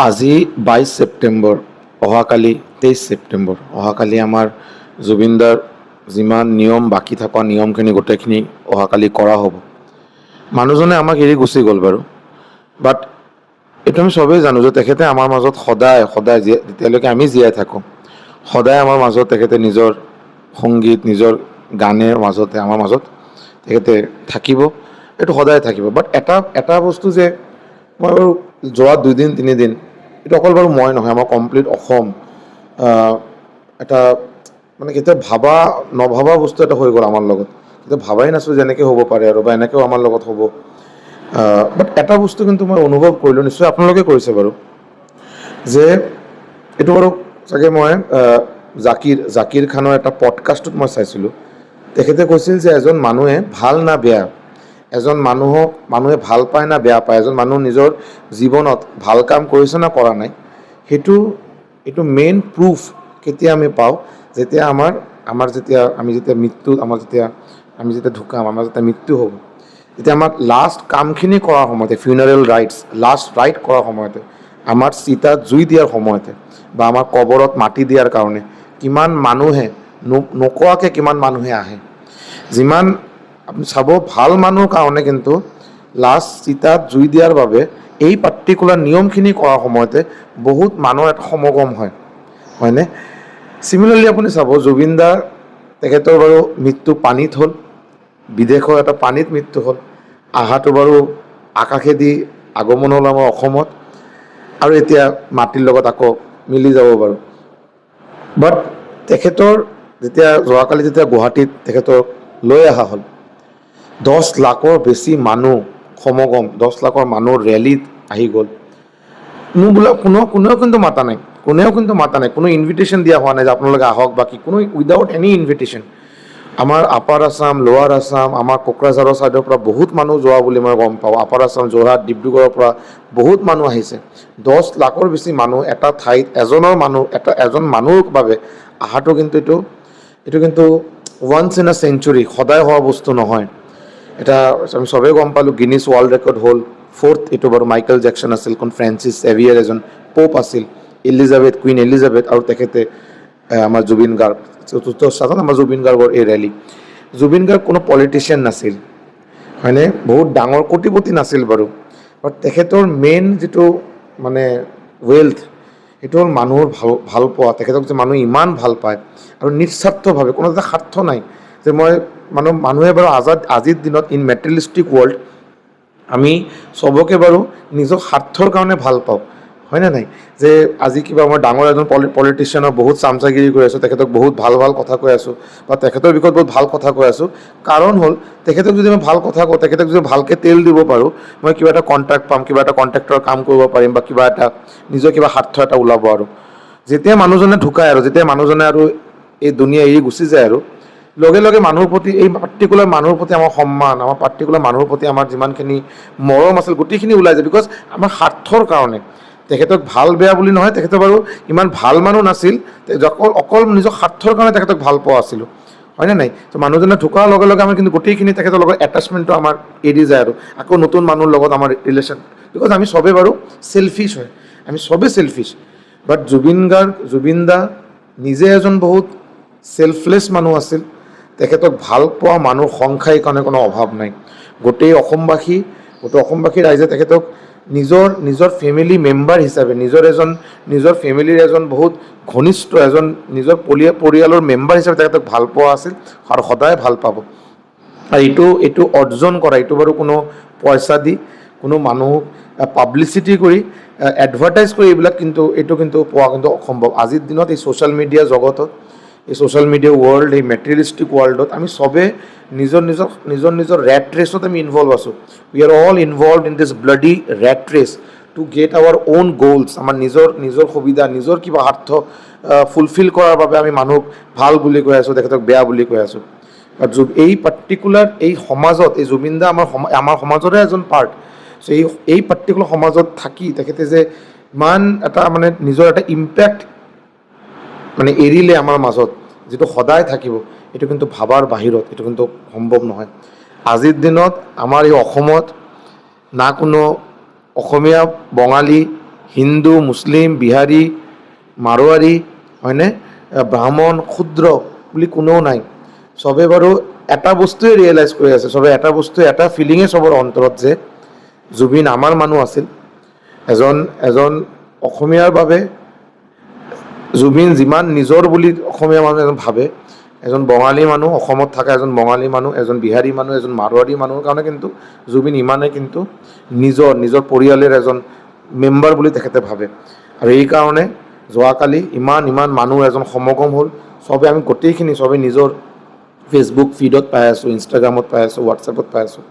আজি 22 ছেপ্টেম্বৰ, অহাকালি 23 ছেপ্টেম্বৰ। অহাকালি আমাৰ জুবিনদাৰ যিমান নিয়ম বাকী থকা নিয়মখিনি গোটেইখিনি অহাকালি কৰা হ'ব। মানুহজনে আমাক এৰি গুচি গ'ল বাৰু, বাট এইটো আমি চবেই জানো যে তেখেতে আমাৰ মাজত সদায় সদায় যেতিয়ালৈকে আমি জীয়াই থাকোঁ, সদায় আমাৰ মাজত তেখেতে নিজৰ সংগীত, নিজৰ গানেৰ মাজতে আমাৰ মাজত তেখেতে থাকিব, এইটো সদায় থাকিব। বাট এটা বস্তু যে মই বাৰু যোৱা 2 দিন 3 দিন, এইটো অকল বাৰু মই নহয়, আমাৰ কমপ্লিট অসম এটা মানে কেতিয়া নভবা বস্তু এটা হৈ গ'ল আমাৰ লগত। কেতিয়া ভাবাই নাছিলোঁ যে এনেকৈ হ'ব পাৰে আৰু বা এনেকৈও আমাৰ লগত হ'ব। বাট এটা বস্তু কিন্তু মই অনুভৱ কৰিলোঁ, নিশ্চয় আপোনালোকে কৰিছে বাৰু, যে এইটো বাৰু চাগে মই জাকিৰ খানৰ এটা পডকাষ্টত মই চাইছিলোঁ। তেখেতে কৈছিল যে এজন মানুহে ভাল না বেয়া, এজন মানুহে ভাল পায় না বেয়া পায়, এজন মানুহ নিজৰ জীৱনত ভাল কাম কৰিছে না কৰা নাই, এইটো মেইন প্ৰুফ কেতিয়া আমি পাওঁ, যেতিয়া আমি যেতিয়া ঢুকাম, আমাৰ যেতিয়া মৃত্যু হ'ব, তেতিয়া আমাক লাষ্ট কামখিনি কৰাৰ সময়তে, ফিউনাৰেল লাষ্ট ৰাইট কৰাৰ সময়তে, আমাৰ চিতাত জুই দিয়াৰ সময়তে বা আমাৰ কবৰত মাটি দিয়াৰ কাৰণে কিমান মানুহে নোকোৱাকৈ কিমান মানুহে আহে। যিমান আপুনি চাব, ভাল মানুহৰ কাৰণে কিন্তু লাষ্ট চিতাত জুই দিয়াৰ বাবে এই পাৰ্টিকুলাৰ নিয়মখিনি কৰাৰ সময়তে বহুত মানুহৰ এটা সমাগম হয়নে? চিমিলাৰলি আপুনি চাব, জুবিনদা তেখেতৰ বাৰু মৃত্যু পানীত হ'ল, বিদেশৰ এটা পানীত মৃত্যু হ'ল। আহাটো বাৰু আকাশেদি আগমন হ'ল আমাৰ অসমত, আৰু এতিয়া মাটিৰ লগত আকৌ মিলি যাব বাৰু। বাট তেখেতৰ যোৱাকালি যেতিয়া গুৱাহাটীত তেখেতক লৈ অহা হ'ল, 10 লাখৰ বেছি মানুহ সমাগম, 10 লাখৰ মানুহ ৰেলীত আহি গ'ল। কোনেও কিন্তু মাতা নাই, কোনো ইনভিটেশ্যন দিয়া হোৱা নাই যে আপোনালোকে আহক বা কি, কোনো উইদাউট এনি ইনভিটেশ্যন। আমাৰ আপাৰ আছাম, লোৱাৰ আছাম, আমাৰ কোকৰাঝাৰৰ ছাইডৰ পৰা বহুত মানুহ যোৱা বুলি মই গম পাওঁ। আপাৰ আছাম, যোৰহাট, ডিব্ৰুগড়ৰ পৰা বহুত মানুহ আহিছে। 10 লাখৰ বেছি মানুহ এটা ঠাইত এজন মানুহৰ বাবে আহাটো কিন্তু এইটো কিন্তু ওৱান্স ইন আ চেঞ্চুৰী, সদায় হোৱা বস্তু নহয়। এটা আমি চবেই গম পালোঁ, গিনিছ ৱৰ্ল্ড ৰেকৰ্ড হ'ল 4th। এইটো বাৰু মাইকেল জেকচন আছিল, ফ্ৰেন্সিছ জেভিয়াৰ এজন পোপ আছিল, কুইন এলিজাবেথ, আৰু তেখেতে আমাৰ জুবিন গাৰ্গ, 4th স্থানত আমাৰ জুবিন গাৰ্গৰ এই ৰেলী। জুবিন গাৰ্গ কোনো পলিটিচিয়ান নাছিল, হয়নে? বহুত ডাঙৰ কোটিপতি নাছিল বাৰু, বাট তেখেতৰ মেইন যিটো মানে ৱেল্থ, সেইটো হ'ল মানুহৰ ভাল পোৱা। তেখেতক যে মানুহে ইমান ভাল পায়, আৰু নিস্বাৰ্থভাৱে, কোনো এটা স্বাৰ্থ নাই যে মানুহে বাৰু আজিৰ দিনত ইন মেটেৰিয়েলিষ্টিক ৱৰ্ল্ড আমি চবকে বাৰু নিজৰ স্বাৰ্থৰ কাৰণে ভাল পাওঁ, হয়নে নাই? যে আজি কিবা মই ডাঙৰ এজন পলিটিচিয়ানৰ বহুত চামচাগিৰি কৰি আছোঁ, তেখেতক বহুত ভাল কথা কৈ আছোঁ, বা তেখেতৰ বিষয়ে বহুত ভাল কথা কৈ আছোঁ, কাৰণ হ'ল তেখেতক যদি মই ভাল কথা কওঁ, তেখেতক যদি ভালকৈ তেল দিব পাৰোঁ, মই কিবা এটা কণ্ট্ৰেক্ট পাম, কিবা এটা কণ্ট্ৰেক্টৰ কাম কৰিব পাৰিম, বা কিবা এটা নিজৰ কিবা স্বাৰ্থ এটা ওলাব। আৰু যেতিয়া মানুহজনে ঢুকায়, আৰু যেতিয়া মানুহজনে আৰু এই দুনিয়া এৰি গুচি যায়, আৰু লগে লগে মানুহৰ প্ৰতি, এই পাৰ্টিকুলাৰ মানুহৰ প্ৰতি আমাৰ সন্মান, আমাৰ পাৰ্টিকুলাৰ মানুহৰ প্ৰতি আমাৰ যিমানখিনি মৰম আছিল, গোটেইখিনি ওলাই যায়। বিকজ আমাৰ স্বাৰ্থৰ কাৰণে, তেখেতক ভাল বেয়া বুলি নহয়, তেখেতৰ বাৰু ইমান ভাল মানুহ নাছিল, অকল নিজৰ স্বাৰ্থৰ কাৰণে তেখেতক ভাল পোৱা আছিলোঁ, হয়নে নাই? তো মানুহজনে ঢুকোৱাৰ লগে লগে আমাৰ কিন্তু গোটেইখিনি তেখেতৰ লগত এটাচমেণ্টটো আমাৰ এৰি যায়, আৰু আকৌ নতুন মানুহৰ লগত আমাৰ ৰিলেশ্যন। বিকজ আমি চবেই বাৰু চেলফিছ হয়, আমি চবেই চেলফিছ। বাট জুবিন দা নিজে এজন বহুত চেলফলেছ মানুহ আছিল। তেখেতক ভাল পোৱা মানুহ সংখ্যাই কাৰণে কোনো অভাৱ নাই। গোটেই অসমবাসী ৰাইজে তেখেতক নিজৰ ফেমিলি মেম্বাৰ হিচাপে, নিজৰ ফেমিলিৰ এজন বহুত ঘনিষ্ঠ, নিজৰ পৰিয়ালৰ মেম্বাৰ হিচাপে তেখেতক ভাল পোৱা আছিল, আৰু সদায় ভাল পাব। আৰু এইটো অৰ্জন কৰা, এইটো বাৰু কোনো পইচা দি, কোনো মানুহক পাব্লিচিটি কৰি, এডভাৰটাইজ কৰি এইটো কিন্তু পোৱা কিন্তু অসম্ভৱ। আজিৰ দিনত এই ছ'চিয়েল মিডিয়া জগতত, এই ছ'চিয়েল মিডিয়া ৱৰ্ল্ড, এই মেটেৰিয়েলিষ্টিক ৱৰ্ল্ডত আমি চবেই নিজৰ ৰেট ৰেচত আমি ইনভল্ভ আছোঁ। We are all involve in this bloody rat race to get our own goals. আমাৰ নিজৰ সুবিধা, নিজৰ কিবা স্বাৰ্থ ফুলফিল কৰাৰ বাবে আমি মানুহক ভাল বুলি কৈ আছোঁ, তেখেতক বেয়া বুলি কৈ আছোঁ। এই পাৰ্টিকুলাৰ এই সমাজত, এই জুবিন দা আমাৰ সমাজৰে এজন পাৰ্ট। চ' এই পাৰ্টিকুলাৰ সমাজত থাকি তেখেতে যে ইমান এটা মানে নিজৰ এটা ইম্পেক্ট মানে এৰিলে আমাৰ মাজত, যিটো সদায় থাকিব, এইটো কিন্তু ভাবাৰ বাহিৰত, এইটো কিন্তু সম্ভৱ নহয়। আজিৰ দিনত আমাৰ এই অসমত না কোনো অসমীয়া, বঙালী হিন্দু মুছলিম বিহাৰী মাৰোৱাৰী হয়নে ব্ৰাহ্মণ ক্ষুদ্ৰ বুলি কোনেও নাই চবে বাৰু এটা বস্তুৱে ৰিয়েলাইজ কৰি আছে চবে এটা বস্তু এটা ফিলিঙে চবৰ অন্তৰত যে জুবিন আমাৰ মানুহ আছিল এজন অসমীয়াৰ বাবে জুবিন যিমান নিজৰ বুলি অসমীয়া মানুহ এজন ভাবে এজন বঙালী মানুহ অসমত থকা এজন বঙালী মানুহ এজন বিহাৰী মানুহ এজন মাৰোৱাৰী মানুহৰ কাৰণে কিন্তু জুবিন ইমানে কিন্তু নিজৰ পৰিয়ালৰ এজন মেম্বাৰ বুলি তেখেতে ভাবে আৰু এইকাৰণে যোৱাকালি ইমান মানুহ এজন সমাগম হ'ল চবে আমি গোটেইখিনি চবে নিজৰ ফেচবুক ফিডত পাই আছোঁ ইনষ্টাগ্ৰামত পাই আছোঁ হোৱাটছএপত পাই আছোঁ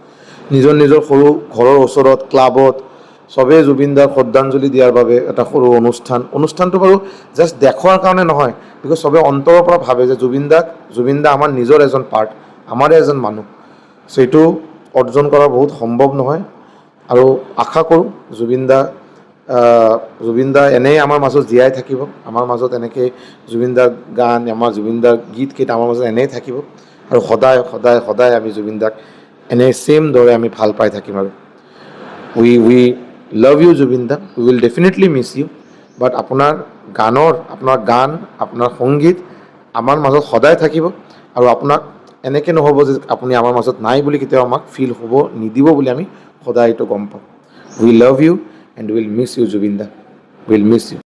নিজৰ সৰু ঘৰৰ ওচৰত ক্লাবত চবেই জুবিন দাক শ্ৰদ্ধাঞ্জলি দিয়াৰ বাবে এটা সৰু অনুষ্ঠানটো বাৰু জাষ্ট দেখুৱাৰ কাৰণে নহয় বিকজ চবে অন্তৰৰ পৰা ভাবে যে জুবিন দা আমাৰ নিজৰ এজন পাৰ্ট আমাৰে এজন মানুহ চ' এইটো অৰ্জন কৰা বহুত সম্ভৱ নহয় আৰু আশা কৰোঁ জুবিন দা এনেই আমাৰ মাজত জীয়াই থাকিব আমাৰ মাজত এনেকৈ জুবিন দাৰ গান আমাৰ জুবিন দাৰ গীতকেইটা আমাৰ মাজত এনেই থাকিব আৰু সদায় আমি জুবিন দাক এনে চেম দৰে আমি ভাল পাই থাকিম আৰু উই লাভ ইউ জুবিন দা we will definitely miss you but আপোনাৰ গান আপোনাৰ সংগীত আমাৰ মাজত সদায় থাকিব আৰু আপোনাক এনেকৈ নহ'ব যে আপুনি আমাৰ মাজত নাই বুলি কেতিয়াও আমাক ফিল হ'ব নিদিব বুলি আমি সদায় এইটো গম পাওঁ we love you and will miss you Zubeen দা উইল মিছ ইউ